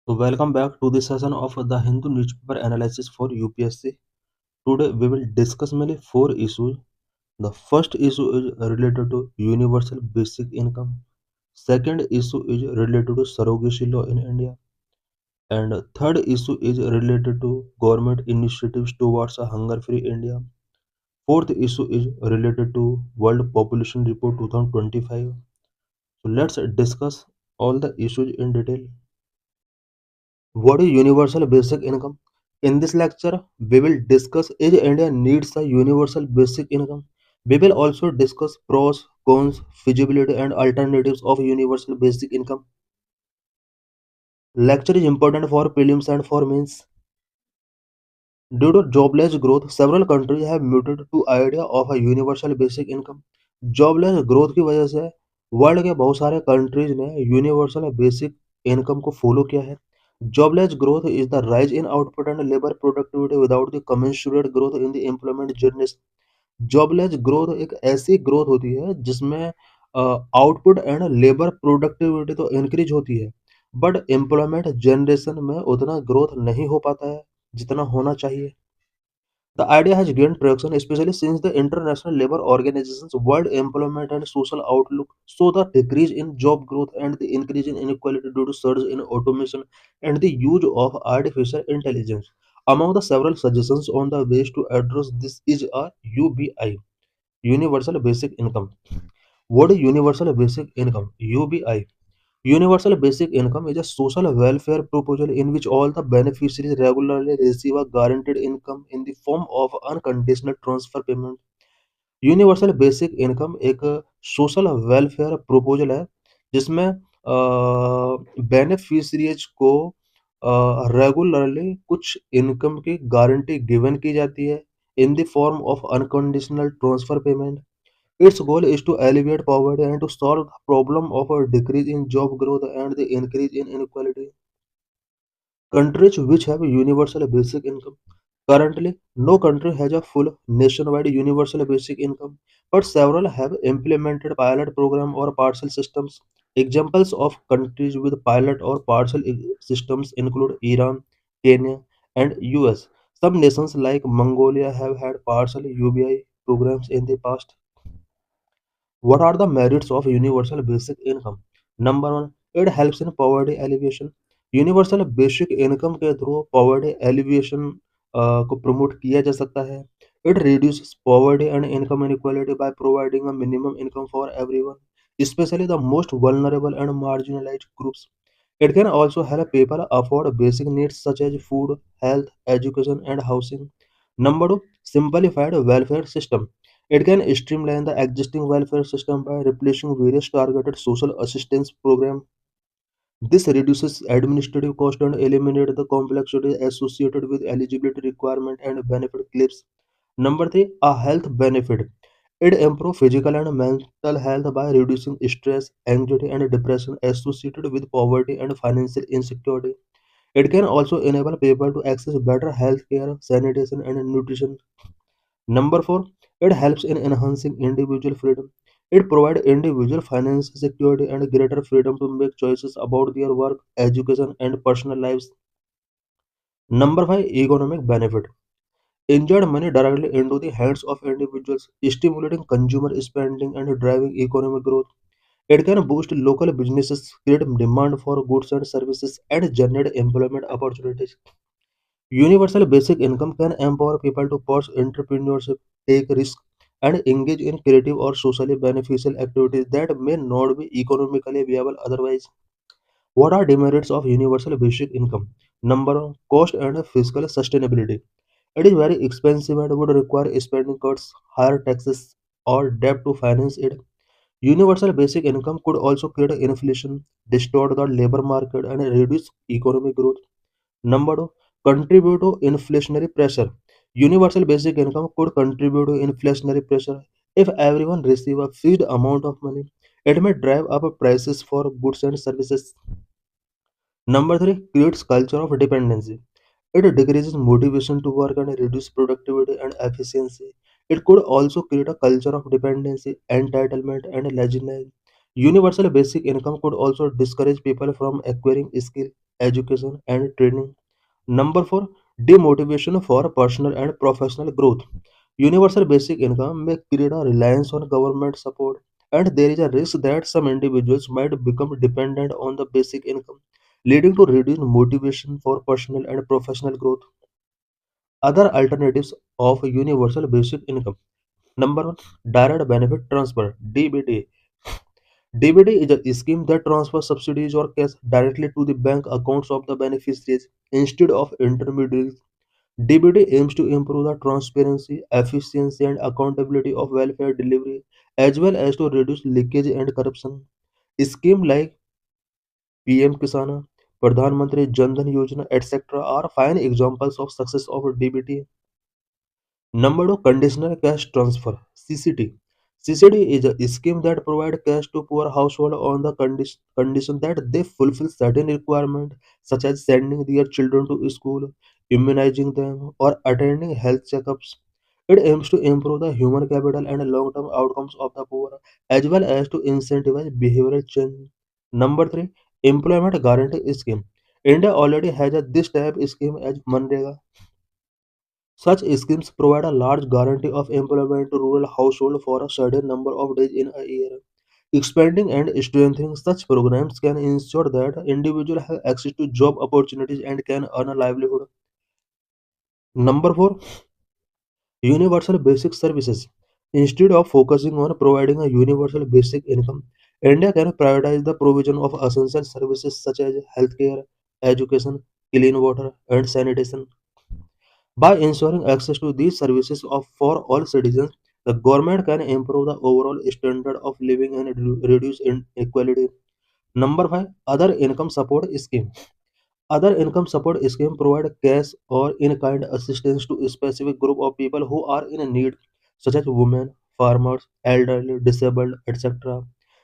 So welcome back to this session of the Hindu newspaper analysis for UPSC. Today we will discuss mainly four issues. The first issue is related to universal basic income. Second issue is related to surrogacy law in India. And third issue is related to government initiatives towards a hunger-free India. Fourth issue is related to World Population Report 2025. So let's discuss all the issues in detail. What is universal basic income? In this lecture, we will discuss if India needs a universal basic income. We will also discuss pros, cons, feasibility, and alternatives of universal basic income. Lecture is important for prelims and for mains. Due to jobless growth, several countries have muted to idea of a universal basic income. Jobless growth की वजह से world के बहुत सारे countries ने universal basic income को follow किया है. Jobless growth is the rise in output and labour productivity without the commensurate growth in the employment journey. Jobless growth एक ऐसी ग्रोथ होती है जिसमें आउटपुट एंड लेबर प्रोडक्टिविटी तो इंक्रीज होती है, बट एम्प्लॉयमेंट जनरेशन में उतना ग्रोथ नहीं हो पाता है जितना होना चाहिए. The idea has gained traction, especially since the International Labour Organization's World Employment and Social Outlook show the decrease in job growth and the increase in inequality due to surge in automation and the use of artificial intelligence. Among the several suggestions on the ways to address this is a UBI, Universal Basic Income. What is Universal Basic Income? UBI. Universal Basic Income is a social welfare proposal in which all the beneficiaries regularly receive a guaranteed income in the form of unconditional transfer payment. Universal basic income एक social welfare proposal है जिसमें beneficiaries को regularly कुछ income की guarantee given की जाती है in the form of unconditional transfer payment. Its goal is to alleviate poverty and to solve the problem of a decrease in job growth and the increase in inequality. Countries which have a universal basic income. Currently, no country has a full nationwide universal basic income, but several have implemented pilot program or partial systems. Examples of countries with pilot or partial systems include Iran, Kenya, and US. Some nations like Mongolia have had partial UBI programs in the past. What are the merits of universal basic income? Number one, it helps in poverty alleviation. Universal basic income के through poverty alleviation को promote किया जा सकता है. It reduces poverty and income inequality by providing a minimum income for everyone, specially the most vulnerable and marginalised groups. It can also help people afford basic needs such as food, health, education, and housing. Number two, simplified welfare system. It can streamline the existing welfare system by replacing various targeted social assistance programs. This reduces administrative cost and eliminates the complexity associated with eligibility requirement and benefit cliffs. Number three, a health benefit. It improves physical and mental health by reducing stress, anxiety, and depression associated with poverty and financial insecurity. It can also enable people to access better health care, sanitation, and nutrition. Number four, it helps in enhancing individual freedom. It provides individual financial security and greater freedom to make choices about their work, education, and personal lives. Number five, economic benefit. Injured money directly into the hands of individuals, stimulating consumer spending and driving economic growth. It can boost local businesses, create demand for goods and services, and generate employment opportunities. Universal basic income can empower people to pursue entrepreneurship, take risks, and engage in creative or socially beneficial activities that may not be economically viable otherwise. What are demerits of universal basic income? Number one, cost and fiscal sustainability. It is very expensive and would require spending cuts, higher taxes, or debt to finance it. Universal basic income could also create inflation, distort the labor market, and reduce economic growth. Number two, contribute to inflationary pressure. Universal basic income could contribute to inflationary pressure. If everyone receive a fixed amount of money, it may drive up prices for goods and services. Number three, creates culture of dependency. It decreases motivation to work and reduce productivity and efficiency. It could also create a culture of dependency, entitlement, and laziness. Universal basic income could also discourage people from acquiring skill. education, and training. Number four, demotivation for personal and professional growth. Universal basic income may create a reliance on government support, and there is a risk that some individuals might become dependent on the basic income, leading to reduced motivation for personal and professional growth. Other alternatives of universal basic income. Number one, direct benefit transfer (DBT). DBT is a scheme that transfers subsidies or cash directly to the bank accounts of the beneficiaries instead of intermediaries. DBT aims to improve the transparency, efficiency, and accountability of welfare delivery, as well as to reduce leakage and corruption. Schemes like PM Kisana, Pradhan Mantri Jan Dhan Yojana, etc. are fine examples of success of DBT. Number two, conditional cash transfer (CCT). CCT is a scheme that provides cash to poor households on the condition that they fulfill certain requirements, such as sending their children to school, immunizing them, or attending health checkups. It aims to improve the human capital and long-term outcomes of the poor, as well as to incentivize behavioral change. Number three, employment guarantee scheme. India already has this type scheme as Manrega. Such schemes provide a large guarantee of employment to rural households for a certain number of days in a year. Expanding and strengthening such programs can ensure that individuals have access to job opportunities and can earn a livelihood. Number four, universal basic services. Instead of focusing on providing a universal basic income, India can prioritize the provision of essential services such as healthcare, education, clean water, and sanitation. By ensuring access to these services for all citizens, the government can improve the overall standard of living and reduce inequality. Number five, other income support scheme. Other income support scheme provide cash or in-kind assistance to a specific group of people who are in need, such as women, farmers, elderly, disabled, etc.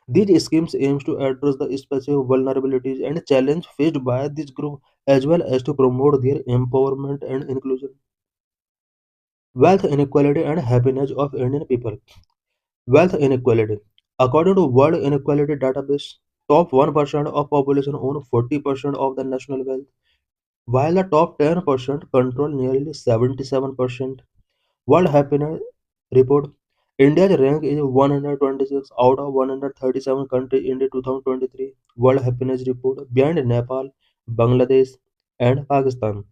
These schemes aims to address the specific vulnerabilities and challenge faced by this group as well as to promote their empowerment and inclusion. Wealth inequality and happiness of Indian people. Wealth inequality. According to World Inequality Database, top 1% of population own 40% of the national wealth, while the top 10% control nearly 77%. World Happiness Report. India's rank is 126 out of 137 countries in the 2023 World Happiness Report, behind Nepal, Bangladesh, and Pakistan.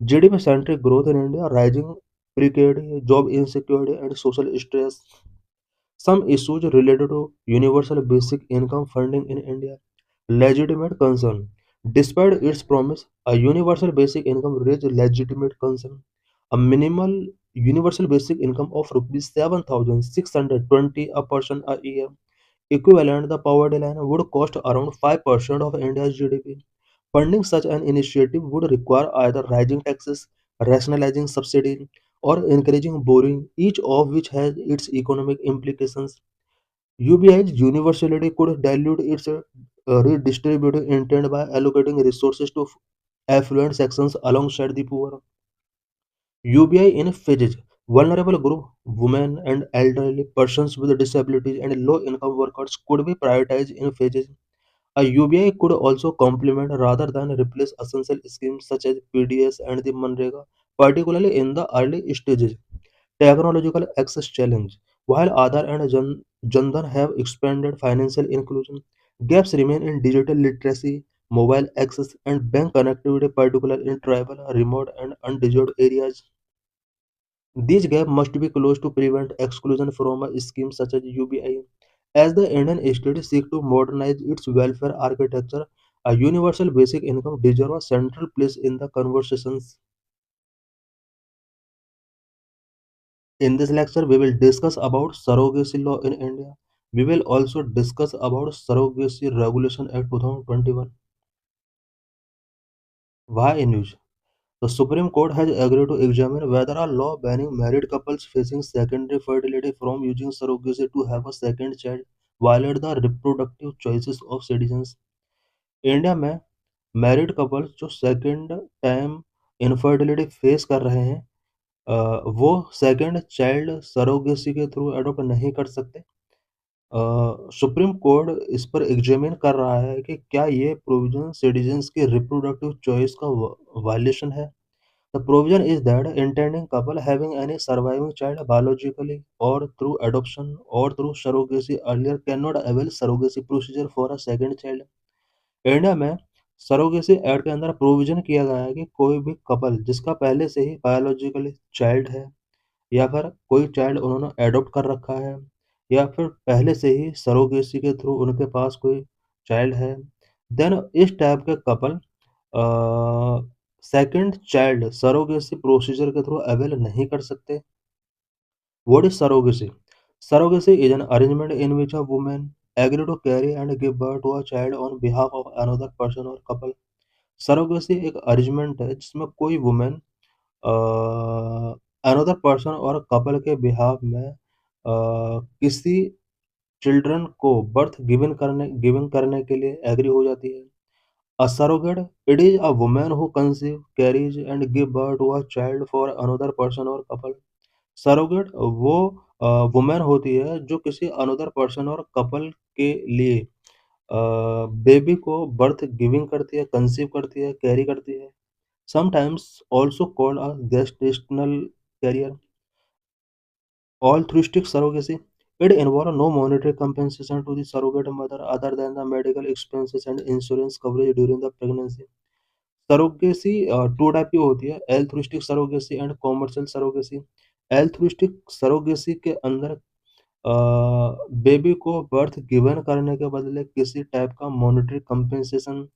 GDP-centric growth in India, rising precarity, job insecurity, and social stress. Some issues related to universal basic income funding in India. Legitimate concern. Despite its promise, a universal basic income raised legitimate concern. A minimal universal basic income of rupees 7,620 a person a year, equivalent the poverty line, would cost around 5% of India's GDP. Funding such an initiative would require either raising taxes, rationalizing subsidies, or encouraging borrowing, each of which has its economic implications. UBI's universality could dilute its redistributive intent by allocating resources to affluent sections alongside the poor. UBI in phases. Vulnerable group, women and elderly persons with disabilities and low-income workers could be prioritized in phases. A UBI could also complement rather than replace essential schemes such as PDS and the Manrega, particularly in the early stages. Technological access challenge. While Aadhaar and Jan Dhan have expanded financial inclusion, gaps remain in digital literacy, mobile access, and bank connectivity, particularly in tribal, remote, and undeserved areas. These gaps must be closed to prevent exclusion from a scheme such as UBI. As the Indian state seeks to modernize its welfare architecture, a universal basic income deserves a central place in the conversations. In this lecture, we will discuss about surrogacy law in India. We will also discuss about surrogacy regulation act 2021. Why in news? The Supreme Court has agreed to examine whether a law banning married couples facing secondary fertility from using surrogacy to have a second child violate the reproductive choices of citizens. India में married couples जो second time infertility face कर रहे हैं वो second child surrogacy के through adopt नहीं कर सकते सुप्रीम कोर्ट इस पर एग्जामिन कर रहा है कि क्या ये प्रोविजन सिटीजन्स की रिप्रोडक्टिव चॉइस का वायलेशन है। The provision is that intending couple having any surviving child biologically or through adoption or through surrogacy earlier cannot avail surrogacy procedure for a second child। India में surrogacy act के अंदर provision किया गया है कि कोई भी कपल जिसका पहले से ही बायोलॉजिकली चाइल्ड है या फिर कोई चाइल्ड उन्होंने एडॉप्ट कर रखा है या फिर पहले से ही सरोगेसी के थ्रू उनके पास कोई चाइल्ड है, देन इस टाइप के couple second child surrogacy procedure के थ्रू अवेल नहीं कर सकते। What is surrogacy? Surrogacy is an arrangement in which a woman agree to carry and give birth to a child on behalf of another person और couple. Surrogacy एक arrangement है जिसमें कोई women another person और couple के behalf में किसी children को बर्थ गिवन करने के लिए एग्री हो जाती है। A surrogate, it is a woman who conceive, carries and give birth to a child for another person or couple। Surrogate वो वुमेन होती है जो किसी अनदर पर्सन और कपल के लिए बेबी को बर्थ गिविंग करती है, कंसीव करती है, कैरी करती है। Sometimes also called a gestational carrier. Altruistic surrogacy. It involves no monetary compensation to the surrogate mother other than the medical expenses and insurance coverage during the pregnancy। Surrogacy two type की होती है, altruistic surrogacy and commercial surrogacy. Altruistic surrogacy के अंदर baby को birth given करने के बदले किसी टाइप का मॉनेटरी कंपेंसेशन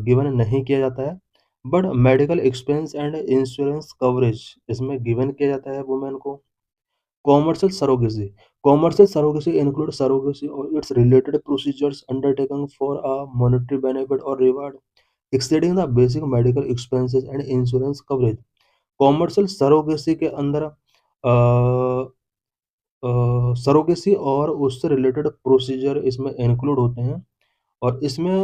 गिवन नहीं किया जाता है, but medical expense and insurance coverage इसमें गिवन किया जाता है वुमेन को। Commercial surrogacy. Commercial surrogacy includes surrogacy or its related procedures undertaken for a monetary benefit or reward exceeding the basic medical expenses and insurance coverage। Commercial surrogacy के अंदर surrogacy और उससे related procedure इसमें include होते हैं और इसमें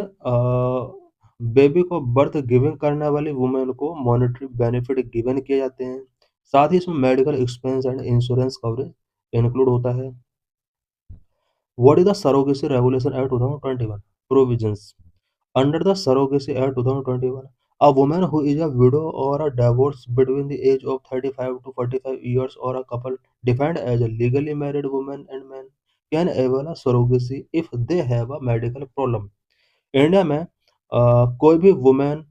baby को बर्थ गिविंग करने वाली वुमेन को मॉनेटरी बेनिफिट गिवन किए जाते हैं। साथ ही इसमें medical expense and insurance coverage include होता है। What is the Surrogacy Regulation Act 2021? Provisions. Under the Surrogacy Act 2021, a woman who is a widow or a divorced between the age of 35 to 45 years or a couple defined as a legally married woman and man can avail a surrogacy if they have a medical problem। India में कोई भी women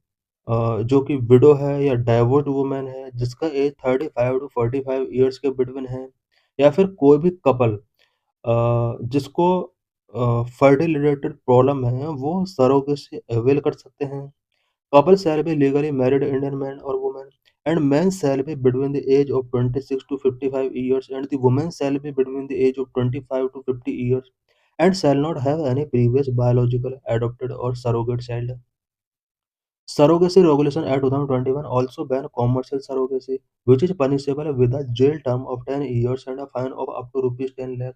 जो कि window है या divorced women है जिसका as 35 to 45 years के बिटवीन है या फिर कोई भी कपल जिसको फर्टिलिटी रिलेटेड प्रॉब्लम है, वो सरोगेसी अवेल कर सकते हैं। Couple shall be legally married Indian man और woman and men shall be between the age of 26 to 55 years and the woman shall be between the age of 25 to 50 years and shall not have any previous biological, adopted or surrogate child। Surrogacy Regulation Act 2021 also ban commercial surrogacy, which is punishable with a jail term of 10 years and a fine of up to rupees 10 lakh।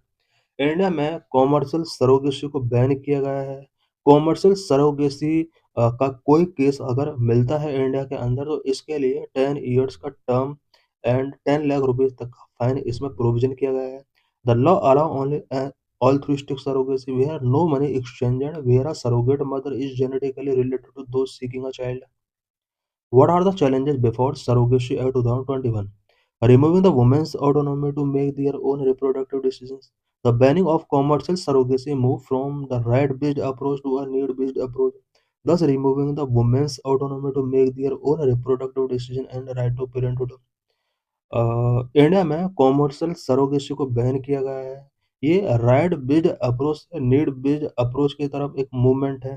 India में commercial surrogacy को ban किया गया है। Commercial surrogacy का कोई case अगर मिलता है इंडिया के अंदर तो इसके लिए 10 इयर्स का टर्म एंड 10 लाख रुपीस तक का फाइन इसमें प्रोविजन किया गया है। The law allow only altruistic surrogacy where no money exchanged, where a surrogate mother is genetically related to those seeking a child। What are the challenges before Surrogacy Act 2021? Removing the woman's autonomy to make their own reproductive decisions. The banning of commercial surrogacy moved from the right-based approach to a need-based approach, thus removing the woman's autonomy to make their own reproductive decision and right to parenthood। India में commercial surrogacy को ban किया गया है। ये right based approach से need based approach की तरफ एक मूवमेंट है।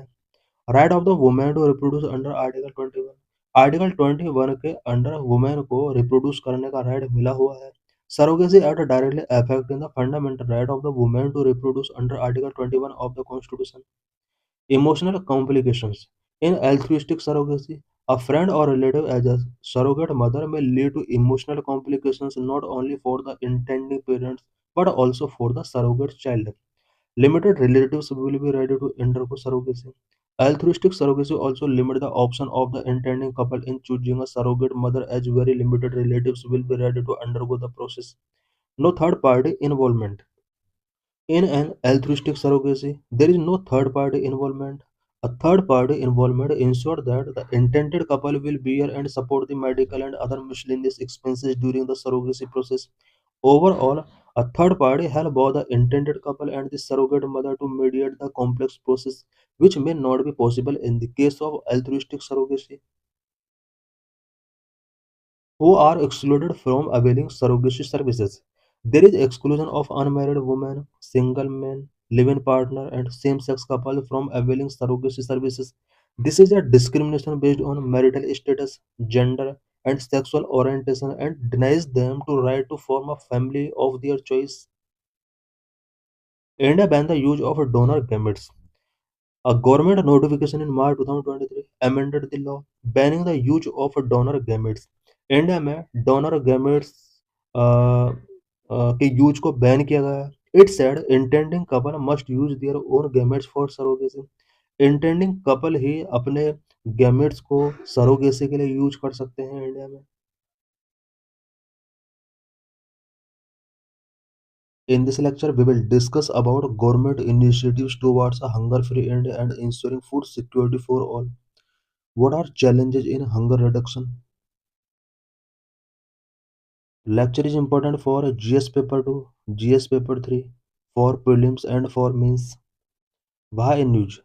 Right of the women to reproduce under article 21। Article 21 के अंडर वुमेन को रिप्रोड्यूस करने का राइट मिला हुआ है। Surrogacy act directly affecting the fundamental right of the women to reproduce under article 21 of the constitution. Emotional complications. In altruistic surrogacy, a friend or relative as a surrogate mother may lead to emotional complications not only for the intending parents but also for the surrogate child। Limited relatives will be ready to undergo surrogacy। Altruistic surrogacy also limit the option of the intending couple in choosing a surrogate mother as very limited relatives will be ready to undergo the process। No third party involvement। In an altruistic surrogacy, there is no third party involvement. A third party involvement ensures that the intended couple will bear and support the medical and other miscellaneous expenses during the surrogacy process. Overall, a third party helps both the intended couple and the surrogate mother to mediate the complex process, which may not be possible in the case of altruistic surrogacy, who are excluded from availing surrogacy services. There is exclusion of unmarried women, single men, live-in partner, and same-sex couple from availing surrogacy services. This is a discrimination based on marital status, gender, and sexual orientation, and denies them to right to form a family of their choice. India banned the use of donor gametes. A government notification in March 2023 amended the law banning the use of donor gametes. India में donor gametes के use को ban किया गया है. It said intending couple must use their own gametes for surrogacy. Intending couple ही अपने gametes को surrogacy के लिए यूज कर सकते हैं इंडिया में. In this lecture, we will discuss about government initiatives towards a hunger-free India and ensuring food security for all. What are challenges in hunger reduction? Lecture is important for GS paper 2, GS paper 3, for prelims and for mains. Why in news?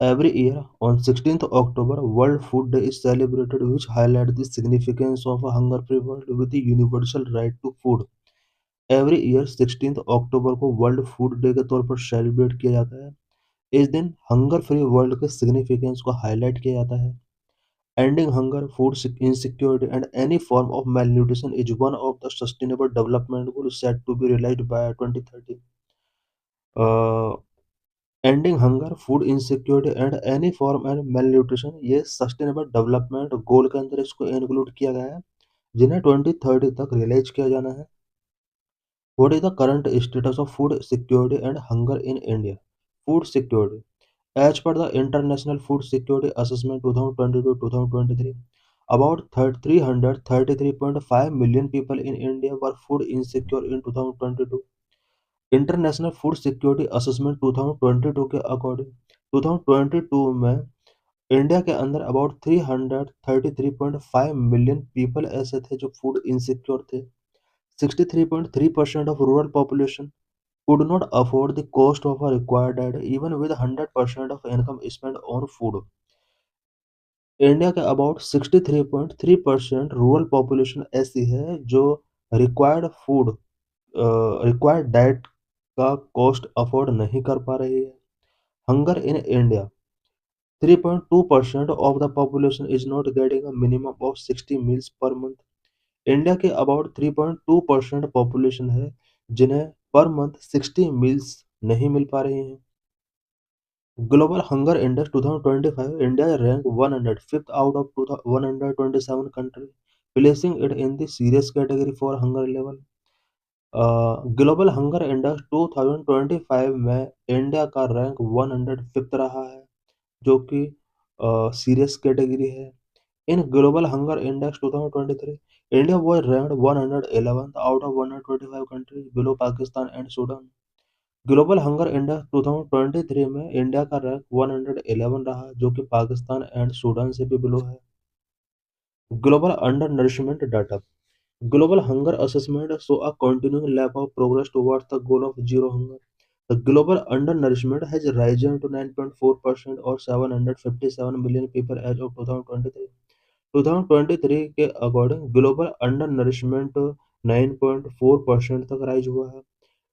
Every year on 16th October, World Food Day is celebrated, which highlights the significance of a hunger-free world with the universal right to food. Every year 16th October को world food day के तौर पर celebrate किया जाता है. इस दिन hunger free world के सिग्निफिकेंस को हाईलाइट किया जाता है. Ending hunger, food insecurity, and any form of malnutrition is one of the sustainable development goals set to be realized by 2030. Uh, Ending hunger, food insecurity, and any form and malnutrition ये sustainable development goal के अंदर इसको include किया गया है, जिन्हें 2030 तक realise किया जाना है. What is the current status of food security and hunger in India? Food security. As per the International Food Security Assessment 2022-2023, about 333.5 million people in India were food insecure in 2022. International food security assessment 2022 के according 2022 में India के अंदर about 333.5 million people ऐसे थे जो food insecure थे. 63.3% of rural population could not afford the cost of a required diet even with 100% of income spent on food. India के about 63.3% rural population ऐसी है जो रिक्वायर्ड फूड रिक्वायर्ड डाइट का cost afford नहीं कर पा रही है. Hunger in India 3.2% of the population is not getting a minimum of 60 meals per month. India के अबाउट 3.2% पॉपुलेशन है जिन्हें पर मंथ 60 मील्स नहीं मिल पा रही हैं. Global hunger index 2025 India rank 105th out of 127 country, placing it in the serious category for hunger level. Global hunger index 2025 में India का rank 105th रहा है, जो कि सीरियस कैटेगरी है. In Global Hunger Index 2023, India was ranked 111th out of 125 countries below Pakistan and Sudan. Global hunger index 2023 में India का rank 111 रहा, जो कि पाकिस्तान एंड सूडान से भी बिलो है. Global under nourishment data. Global hunger assessment show a continuing lack of progress towards the goal of zero hunger. The global undernourishment has risen to 9.4% or 757 million people as of 2023. 2023 के according global अंडरनरिशमेंट 9.4% तक rise हुआ है.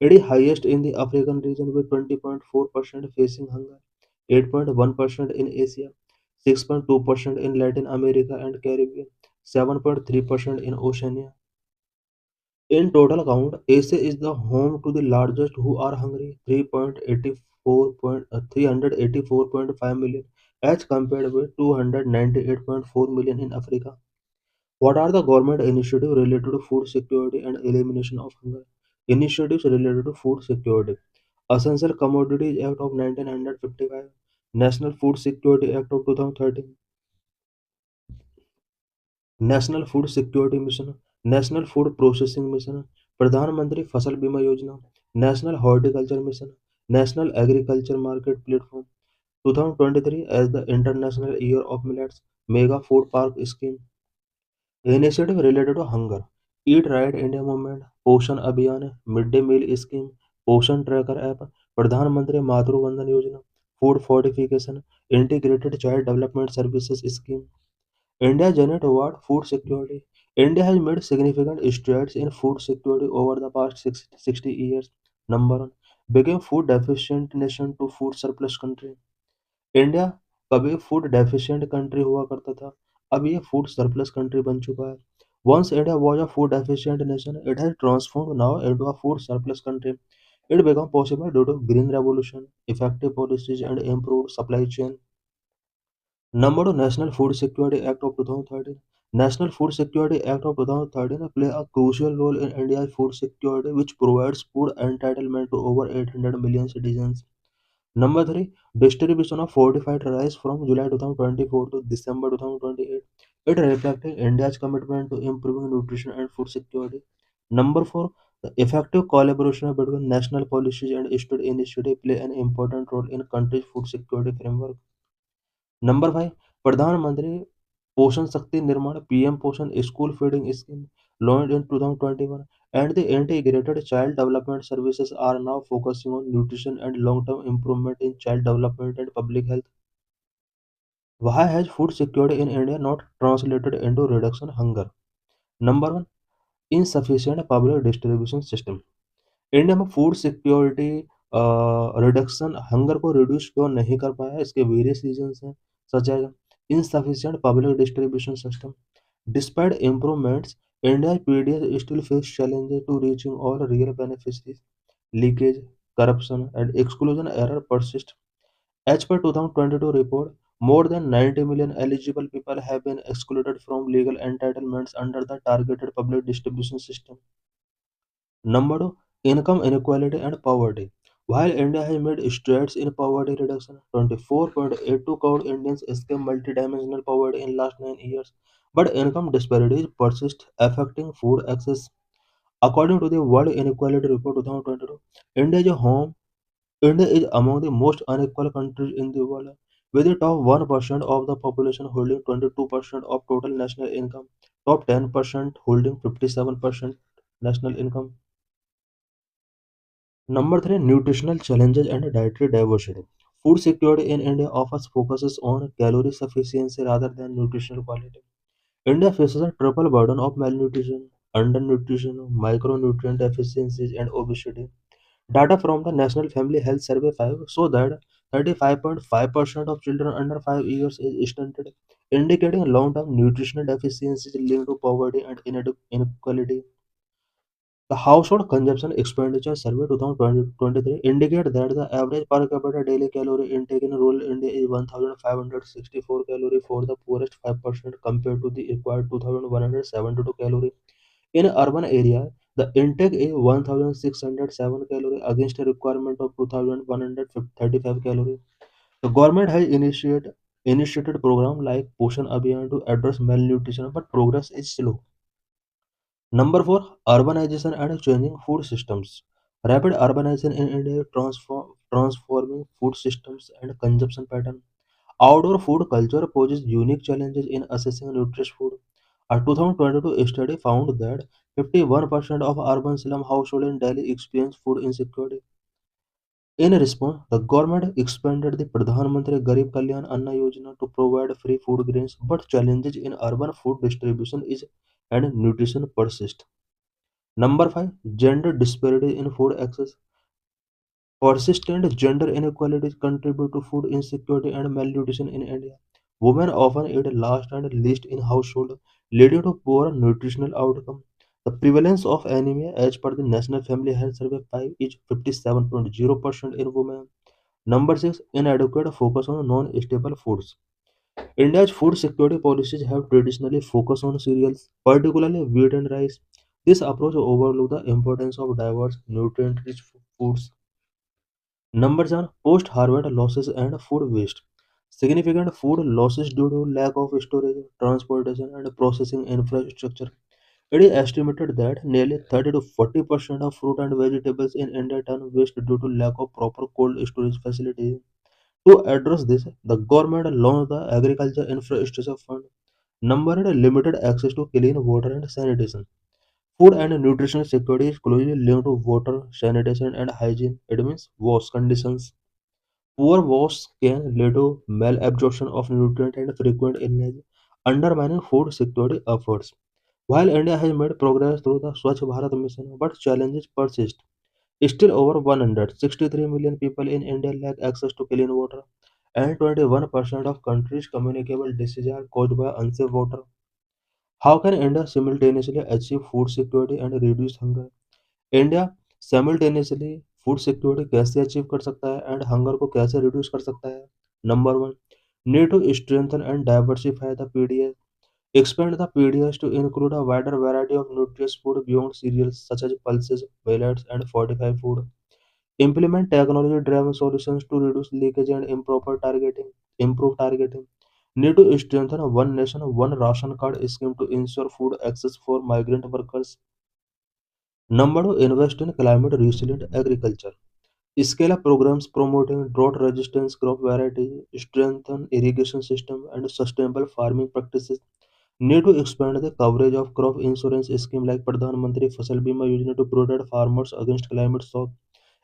It is highest in the African region with 20.4% facing hunger, 8.1% in Asia, 6.2% in Latin America and Caribbean, 7.3% in Oceania. In total count, Asia is the home to the largest who are hungry, 384.5 million, as compared with 298.4 million in Africa. What are the government initiatives related to food security and elimination of hunger? Initiatives related to food security. Essential Commodities Act of 1955, National Food Security Act of 2013, national food security mission, national food processing mission, प्रधानमंत्री फसल बीमा योजना, National Horticulture Mission, National Agriculture Market Platform, 2023 as the International Year of Millets, Mega Food Park Scheme, initiative related to hunger, Eat Right India Movement, Poshan Abhiyan, Midday Meal Scheme, Poshan Tracker App, Pradhan Mantri Matru Vandan Yojana, Food Fortification, Integrated Child Development Services Scheme, India journey toward food security. India has made significant strides in food security over the past 60 years. Number one, became food deficient nation to food surplus country. India कभी food deficient country हुआ करता था, अब ये food surplus country बन चुका है. Once India was a food deficient nation, it has transformed now into a food surplus country. It became possible due to green revolution, effective policies, and improved supply chain. Number two, National Food Security Act of 2013. National Food Security Act of 2013 play a crucial role in India's food security, which provides food entitlement to over 800 million citizens. Number three, distribution of fortified rice from July 2024 to December 2028. It reflecting India's commitment to improving nutrition and food security. Number four, the effective collaboration between national policies and state initiatives play an important role in country's food security framework. Number five, Pradhan Mantri Poshan Shakti Nirman PM Poshan School Feeding Scheme launched in 2021 and the integrated child development services are now focusing on nutrition and long-term improvement in child development and public health. Why has food security in India not translated into reduction hunger? Number one, insufficient public distribution system. India में food security reduction hunger को reduce क्यों नहीं कर पाया, इसके various reasons हैं, such as insufficient public distribution system. Despite improvements, India's PDS still face challenges to reaching all real beneficiaries. Leakage, corruption, and exclusion error persist. As per 2022 report, more than 90 million eligible people have been excluded from legal entitlements under the targeted public distribution system. Number two, income inequality and poverty. While India has made strides in poverty reduction, 24.82 crore Indians escape multidimensional poverty in last 9 years, but income disparities persist, affecting food access. According to the World Inequality Report 2022, India is a home. India is among the most unequal countries in the world, with the top 1% of the population holding 22% of total national income, top 10% holding 57% national income. Number three, nutritional challenges and dietary diversity. Food security in India often focuses on calorie sufficiency rather than nutritional quality. India faces a triple burden of malnutrition, undernutrition, micronutrient deficiencies, and obesity. Data from the National Family Health Survey 5 show that 35.5% of children under 5 years is stunted, indicating long-term nutritional deficiencies linked to poverty and inequality. The Household Consumption Expenditure Survey 2023 indicate that the average per capita daily calorie intake in rural India is 1,564 calorie for the poorest 5% compared to the required 2,172 calorie. In urban area, the intake is 1,607 calorie against a requirement of 2,135 calorie. The government has initiated program like Poshan Abhiyan to address malnutrition, but progress is slow. Number four, urbanization and changing food systems. Rapid urbanization in India is transforming food systems and consumption pattern. Outdoor food culture poses unique challenges in assessing nutritious food. A 2022 study found that 51% of urban slum households in Delhi experience food insecurity. In response, the government expanded the Pradhan Mantri Garib Kalyan Anna Yojana to provide free food grains, but challenges in urban food distribution is and nutrition persist. Number five, gender disparity in food access. Persistent gender inequalities contribute to food insecurity and malnutrition in India. Women often eat last and least in household, leading to poor nutritional outcome. The prevalence of anemia, as per the National Family Health Survey 5, is 57.0% in women. Number six, inadequate focus on non-staple foods. India's food security policies have traditionally focused on cereals, particularly wheat and rice. This approach overlooks the importance of diverse, nutrient-rich foods. Number seven, post-harvest losses and food waste. Significant food losses due to lack of storage, transportation, and processing infrastructure. It is estimated that nearly 30 to 40% of fruit and vegetables in India turn waste due to lack of proper cold storage facilities. To address this, the government launched the Agriculture Infrastructure Fund, numbered limited access to clean water and sanitation. Food and nutrition security is closely linked to water, sanitation, and hygiene. It means wash conditions. Poor wash can lead to malabsorption of nutrients and frequent illness, undermining food security efforts. While India has made progress through the Swachh Bharat mission, but challenges persist. Still, over 163 million people in India lack access to clean water, and 21% of country's communicable diseases are caused by unsafe water. How can India simultaneously achieve food security and reduce hunger? India simultaneously food security कैसे achieve कर सकता है and hunger को कैसे reduce कर सकता है? Number one, need to strengthen and diversify the PDS. Expand the PDS to include a wider variety of nutritious food beyond cereals such as pulses, millets, and fortified food. Implement technology-driven solutions to reduce leakage and improper targeting. Improve targeting. Need to strengthen a one nation, one ration card scheme to ensure food access for migrant workers. Number two, invest in climate resilient agriculture. Scale up programs promoting drought resistance crop variety, strengthen irrigation system, and sustainable farming practices. Need to expand the coverage of crop insurance scheme like Pradhan Mantri Fasal Bima Yojana to protect farmers against climate shock.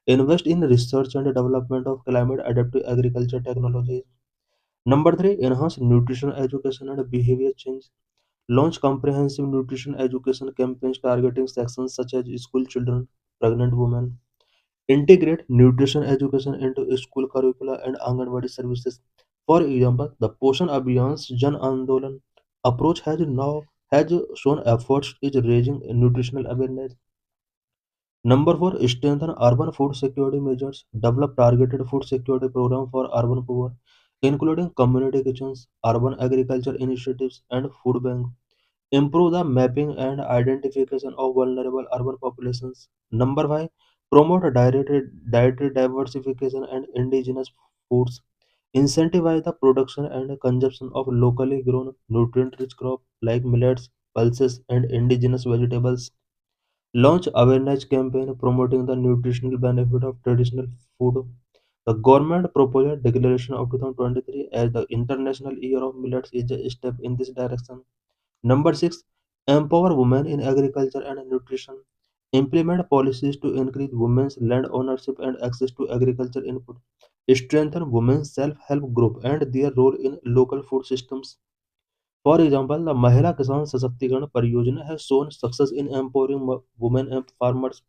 Invest in research and development of climate adaptive agriculture technologies. Number three, enhance nutrition education and behavior change. Launch comprehensive nutrition education campaigns targeting sections such as school children, pregnant women. Integrate nutrition education into school curricula and Anganwadi services. For example, the Poshan Abhiyan's Jan Andolan approach has shown efforts is raising nutritional awareness. Number four, strengthen urban food security measures. Develop targeted food security program for urban poor, including community kitchens, urban agriculture initiatives, and food bank. Improve the mapping and identification of vulnerable urban populations. Number five, promote dietary diversification and indigenous foods. Incentivize the production and consumption of locally grown nutrient-rich crops like millets, pulses, and indigenous vegetables. Launch awareness campaign promoting the nutritional benefit of traditional food. The government proposed declaration of 2023 as the International Year of Millets is a step in this direction. Number six, empower women in agriculture and nutrition. Implement policies to increase women's land ownership and access to agriculture input. Strengthen women's self-help group and their role in local food systems. For example, the Mahila Kisan Sashaktikarana Pariyojana has shown success in empowering women and farmers.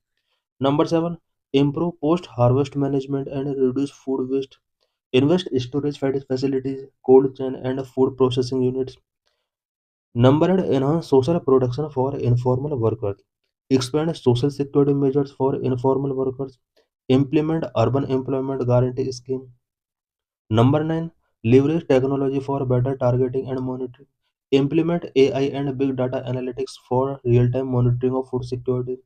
Number seven, improve post-harvest management and reduce food waste. Invest storage facilities, cold chain, and food processing units. Number and enhance social protection for informal workers. Expand social security measures for informal workers. Implement urban employment guarantee scheme. Number 9. Leverage technology for better targeting and monitoring. Implement AI and big data analytics for real-time monitoring of food security.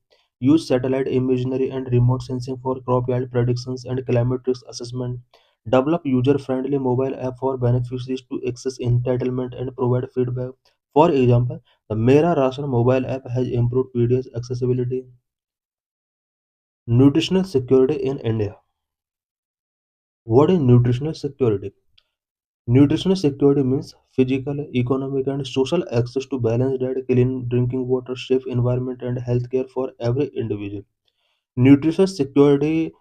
Use satellite imagery and remote sensing for crop yield predictions and climate risk assessment. Develop user-friendly mobile app for beneficiaries to access entitlement and provide feedback. For example, the Mera Ration mobile app has improved PDS accessibility. Nutritional security in India. What is nutritional security? Nutritional security means physical, economic, and social access to balanced diet, clean drinking water, safe environment, and healthcare for every individual. Nutrition security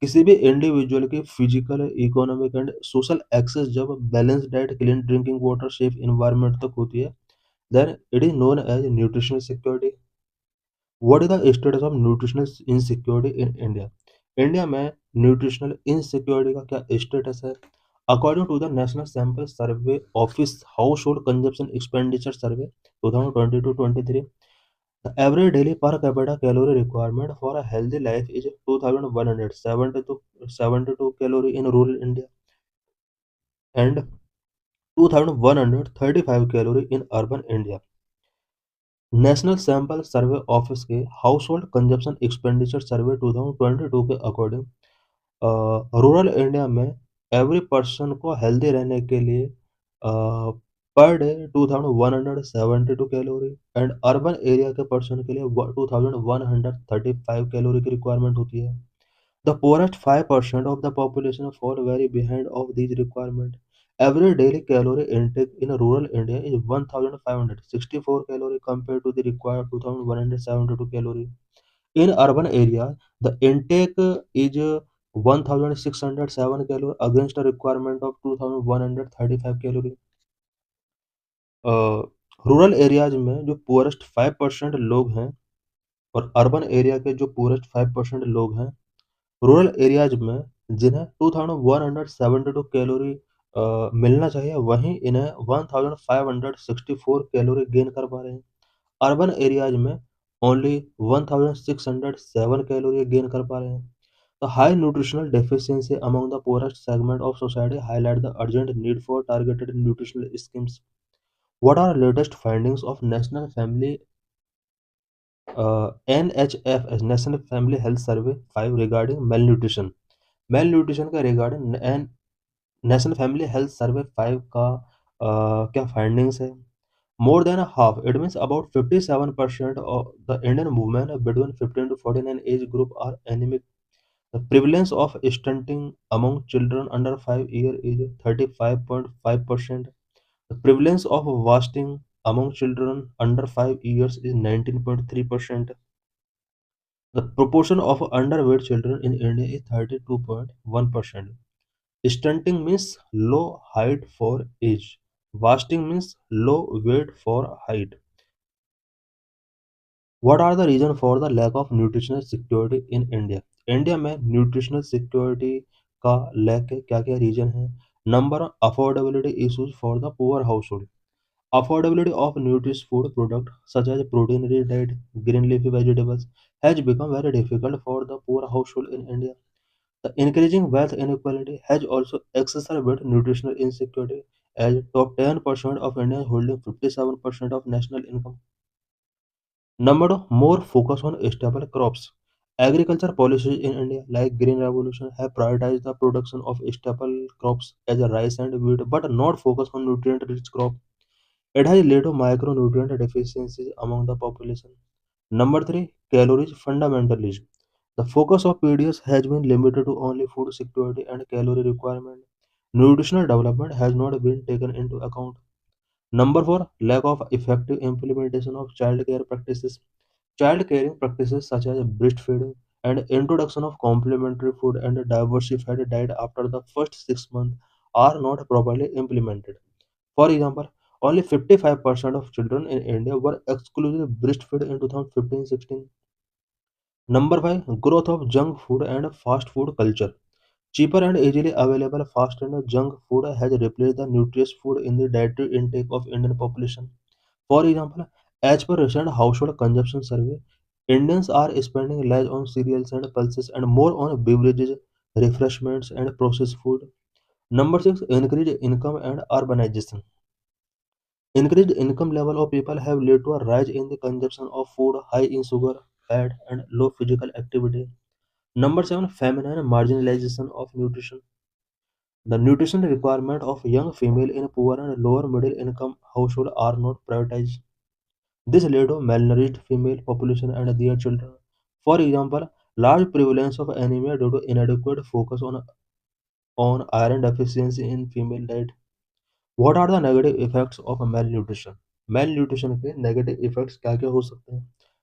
किसी भी individual की physical, economic and social access जब balance diet, clean drinking water, safe environment तक होती है, then it is known as nutritional security. What is the status of nutritional insecurity in India? India में nutritional insecurity का क्या status है? According to the national sample survey office household consumption expenditure survey 2022-23, the average daily per capita calorie requirement for a healthy life is 2172 calorie in rural India and 2135 calorie in urban India. National sample survey office के household consumption expenditure survey 2022 के according rural India में every person को healthy रहने के लिए per day 2172 calorie and urban area के person के लिए 2135 कैलोरी की रिक्वायरमेंट होती है। The poorest 5% of the population fall very behind of these requirements. Average daily calorie intake in rural India is 1564 calorie compared to the required 2172 calorie. In urban area, the intake is 1607 calorie against a requirement of 2135 calorie. Rural areas में जो poorest 5% लोग हैं और urban area के जो poorest 5% लोग हैं, rural areas में जिन्हें 2172 कैलोरी मिलना चाहिए, वहीं इन्हें 1564 कैलोरी गेन कर पा रहे हैं। अर्बन एरियाज में ओनली 1607 कैलोरी गेन कर पा रहे हैं। The high nutritional deficiency among the poorest segment of society highlight the urgent need for targeted nutritional schemes. What are latest findings of National Family NHF National Family Health Survey 5 regarding malnutrition? malnutrition का regarding national family health survey 5 का क्या findings है? More than half, it means about 57% of the Indian women between 15 to 49 age group are anaemic. The prevalence of stunting among children under 5 year is 35.5%. The prevalence of wasting among children under 5 years is 19.3%. The proportion of underweight children in India is 32.1%. Stunting means low height for age. Wasting means low weight for height. What are the reasons for the lack of nutritional security in India? India में nutritional security का lack के क्या क्या reason है? Number, affordability issues for the poor house hold. Affordability of nutritious food products such as protein-rich diet, green leafy vegetables has become very difficult for the poor household in India. The increasing wealth inequality has also exacerbated nutritional insecurity, as top 10% of Indians holding 57% of national income. Number two, more focus on stable crops. Agriculture policies in India, like Green Revolution, have prioritized the production of staple crops as rice and wheat, but not focus on nutrient-rich crops. It has led to micronutrient deficiencies among the population. Number three, calories fundamentalism. The focus of PDS has been limited to only food security and calorie requirement. Nutritional development has not been taken into account. Number four, lack of effective implementation of child care practices. Child caring practices such as breastfeeding and introduction of complementary food and diversified diet after the first 6 months are not properly implemented. For example, only 55% of children in India were exclusively breastfed in 2015-16. Number 5, growth of junk food and fast food culture. Cheaper and easily available fast and junk food has replaced the nutritious food in the dietary intake of Indian population. For example, as per recent household consumption survey, Indians are spending less on cereals and pulses and more on beverages, refreshments, and processed food. Number 6, increased income and urbanization. Increased income level of people have led to a rise in the consumption of food high in sugar, fat, and low physical activity. Number 7, feminine marginalization of nutrition. The nutrition requirement of young female in poor and lower middle income household are not prioritized. This led to malnourished female population and their children. For example, large prevalence of anemia due to inadequate focus on iron deficiency in female diet. What are the negative effects of malnutrition? Malnutrition के negative effects क्या क्या हो सकते हैं?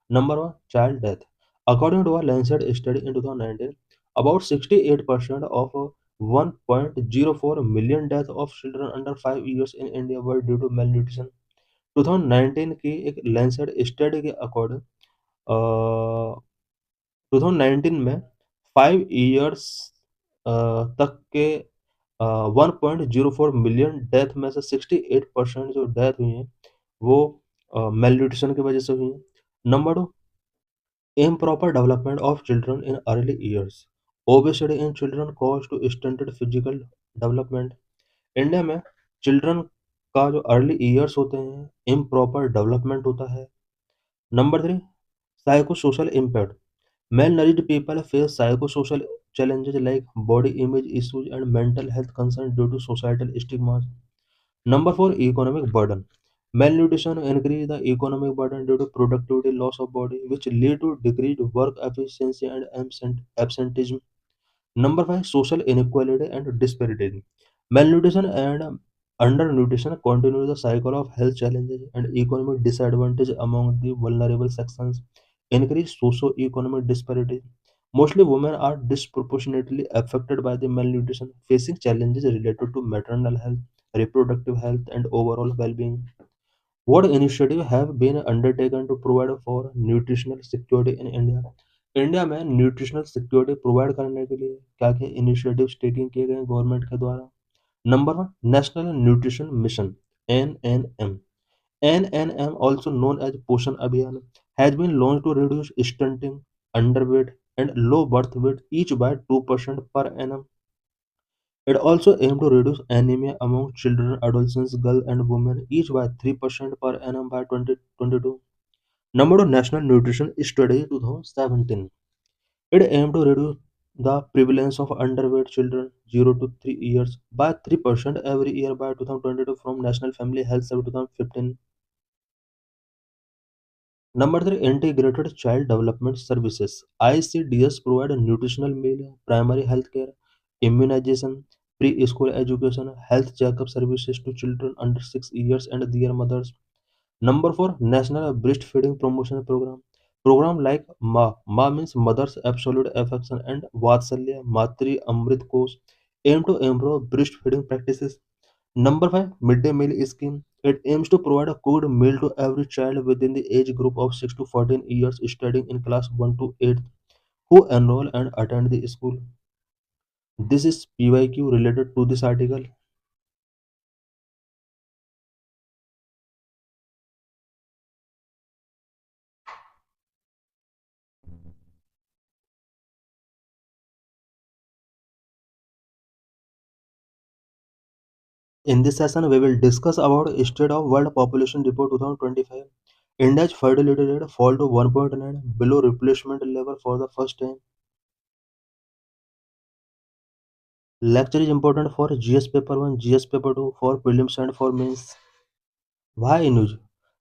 Number one, child death. According to a Lancet study in 2019, about 68% of 1.04 million deaths of children under 5 years in India were due to malnutrition. 2019 की एक Lancet study के according 2019 में 5 ईयर्स तक के 1.04 मिलियन डेथ में से 68% जो डेथ हुई हैं वो मेल की वजह से हुई हैं। Number two, improper development of children in early years. Obesity in children cause to stunted physical development. India में चिल्ड्रन का जो अर्ली ईयर्स होते हैं इम्प्रॉपर डेवलपमेंट होता है। Number three, psychosocial impact. Malnourished people face psychosocial challenges like body image issues and mental health concerns due to societal stigmas. Number four, economic burden. Malnutrition increase the economic burden due to productivity loss of body, which lead to decreased work efficiency and absenteeism. Number five, social inequality and disparity. Malnutrition and undernutrition continue the cycle of health challenges and economic disadvantage among the vulnerable sections, increase socio-economic disparity. Mostly women are disproportionately affected by the malnutrition, facing challenges related to maternal health, reproductive health, and overall well-being. What initiatives have been undertaken to provide for nutritional security in India? India में nutritional security provide करने के लिए क्या क्या initiatives taking किए गए government के द्वारा? Number one, national nutrition mission, NNM. NNM, also known as Poshan Abhiyan, has been launched to reduce stunting, underweight, and low birth weight each by 2% per annum. It also aimed to reduce anemia among children, adolescents, girls, and women each by 3% per annum by 2022. Number two, National Nutrition Strategy 2017. It aimed to reduce the prevalence of underweight children 0 to 3 years by 3% every year by 2022 from National Family Health Survey 2015. Number three, Integrated Child Development Services. ICDS provide a nutritional meal, primary health care, immunization, preschool education, health checkup services to children under 6 years and their mothers. Number four, National Breastfeeding Promotion Program. Program like Ma means Mother's Absolute Affection, and Vatsalya Matri Amrit Kosh aim to improve breastfeeding practices. Number five, midday meal scheme. It aims to provide a cooked meal to every child within the age group of 6 to 14 years studying in class 1 to 8 who enroll and attend the school. This is PYQ related to this article. In this session, we will discuss about State of World Population Report 2025. India's fertility rate fall to 1.9 below replacement level for the first time. Lecture is important for GS paper 1, GS paper 2, for prelims and for mains. Why news?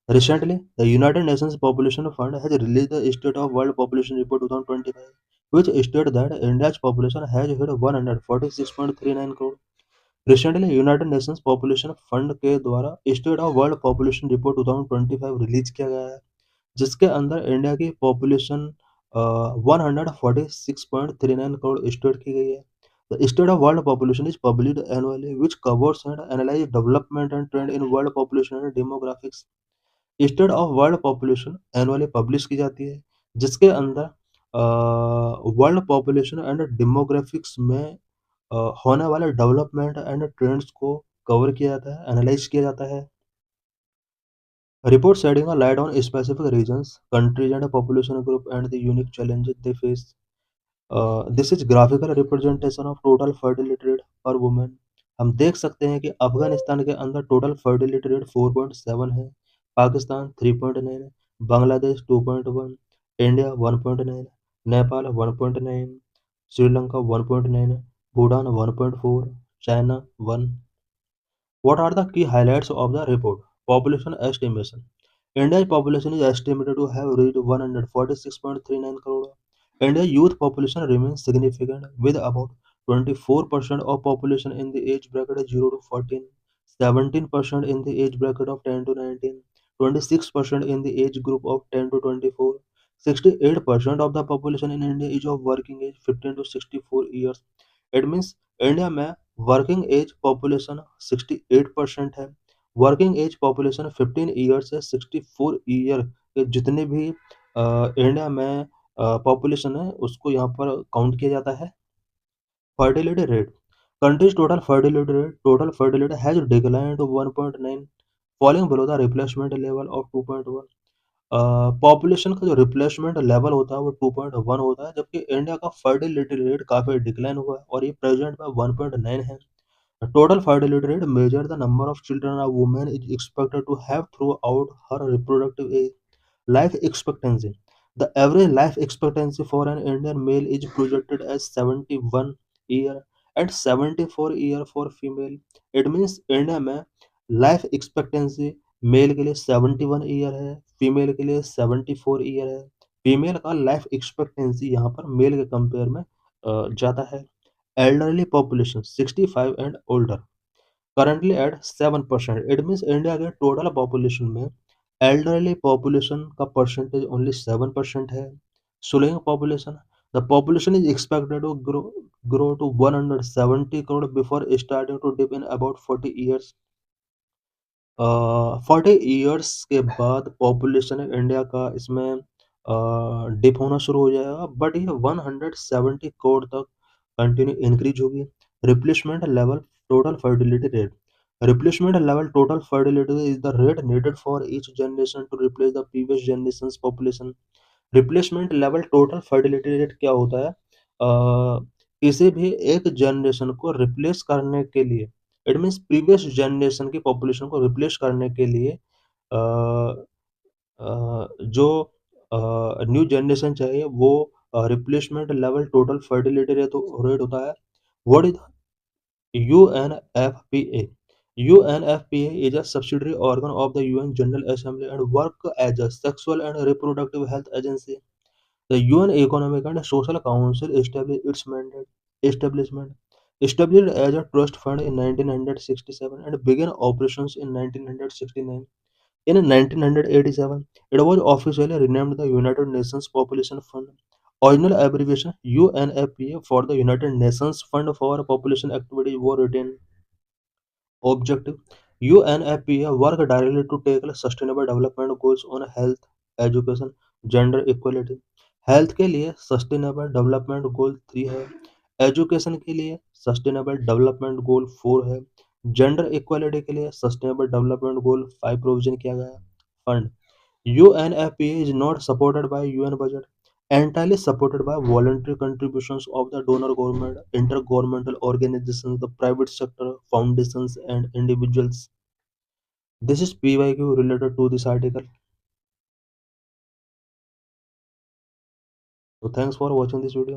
Recently, the United Nations Population Fund has released the State of World Population Report 2025, which stated that India's population has hit 146.39 crore. Recently, United Nations Population Fund के द्वारा state of world population report 2025 release किया गया है, जिसके अंदर India की population 146.39 crore state की गई है. The state of world population is published annually, which covers and analyzes development and trend in world population and demographics. State of world population annually publish की जाती है, जिसके अंदर वर्ल्ड पॉपुलेशन एंड डेमोग्राफिक्स में होने वाले डेवलपमेंट एंड ट्रेंड्स को cover किया जाता है, एनालाइज किया जाता है. Report shedding a light on specific regions, countries and population group and the unique challenges they face. This is graphical representation of total fertility rate per women. हम देख सकते हैं कि अफगानिस्तान के अंदर टोटल फर्टिलिटी रेट 4.7 है, पाकिस्तान 3.9 है, Bangladesh 2.1, India 1.9, Nepal 1.9, Sri Lanka 1.9, Bhutan 1.4, China 1. What are the key highlights of the report? Population estimation. India's population is estimated to have reached 146.39 crore. India's youth population remains significant, with about 24% of population in the age bracket 0 to 14, 17% in the age bracket of 10 to 19, 26% in the age group of 10 to 24. 68% of the population in India is of working age 15 to 64 years. It means India में working as population 68% है. Working as population 15 year से 64 year के जितने भी India में population है उसको यहाँ पर काउंट किया जाता है. Fertility rate. Countries total fertility has decline to 1.9, falling below the replacement level of 2.1. Population का जो रिप्लेसमेंट लेवल होता है वो 2.1 होता है, जबकि इंडिया का फर्टिलिटी रेट काफी डिक्लाइन हुआ है और ये प्रेजेंट में 1.9 है. Total fertility rate measures the number of children a woman is expected to have throughout her reproductive age. Life expectancy. The average life expectancy for an Indian male is projected as 71 year and 74 year for female. It means India में life expectancy mail के लिए 71 year है, female के लिए 74 year है। Female का life expectancy यहाँ पर मेल के कंपेयर में ज़्यादा है। Elderly population 65 and older currently at 7%। It means India के टोटल पॉपुलेशन में एल्डरली पॉपुलेशन का परसेंटेज ओनली 7% है। Slowing population, the population is expected to grow to 170 crore before starting to dip in about 40 years। 40 years के बाद population India का इसमें dip होना शुरू हो जाएगा, बट ये 170 करोड़ तक कंटिन्यू इंक्रीज होगी। Replacement level total fertility rate, replacement level total fertility is the rate needed for each generation to replace the previous generation population. Replacement level total fertility rate क्या होता है? किसी भी एक जनरेशन को रिप्लेस करने के लिए, इट मीन्स प्रीवियस जनरेशन की पॉपुलेशन को रिप्लेस करने के लिए अ, जो न्यू जनरेशन चाहिए वो replacement level total fertility rate होता है। What is UNFPA? UNFPA is a subsidiary organ of the UN General Assembly and work as a sexual and reproductive health agency. The UN Economic and Social Council established its mandate establishment established as a trust fund in 1967 and began operations in 1969. In 1987, it was officially renamed the United Nations Population Fund. Original abbreviation UNFPA for the United Nations Fund for Population Activity was written. Objective: UNFPA work directly to tackle sustainable development goals on health, education, gender equality। Health के लिए sustainable development goal 3 है, education के लिए sustainable development goal 4 है, gender equality के लिए sustainable development goal 5 provision किया गया है। Fund: UNFPA is not supported by UN budget, entirely supported by voluntary contributions of the donor government, intergovernmental organizations, the private sector, foundations, and individuals. This is PYQ related to this article. So thanks for watching this video.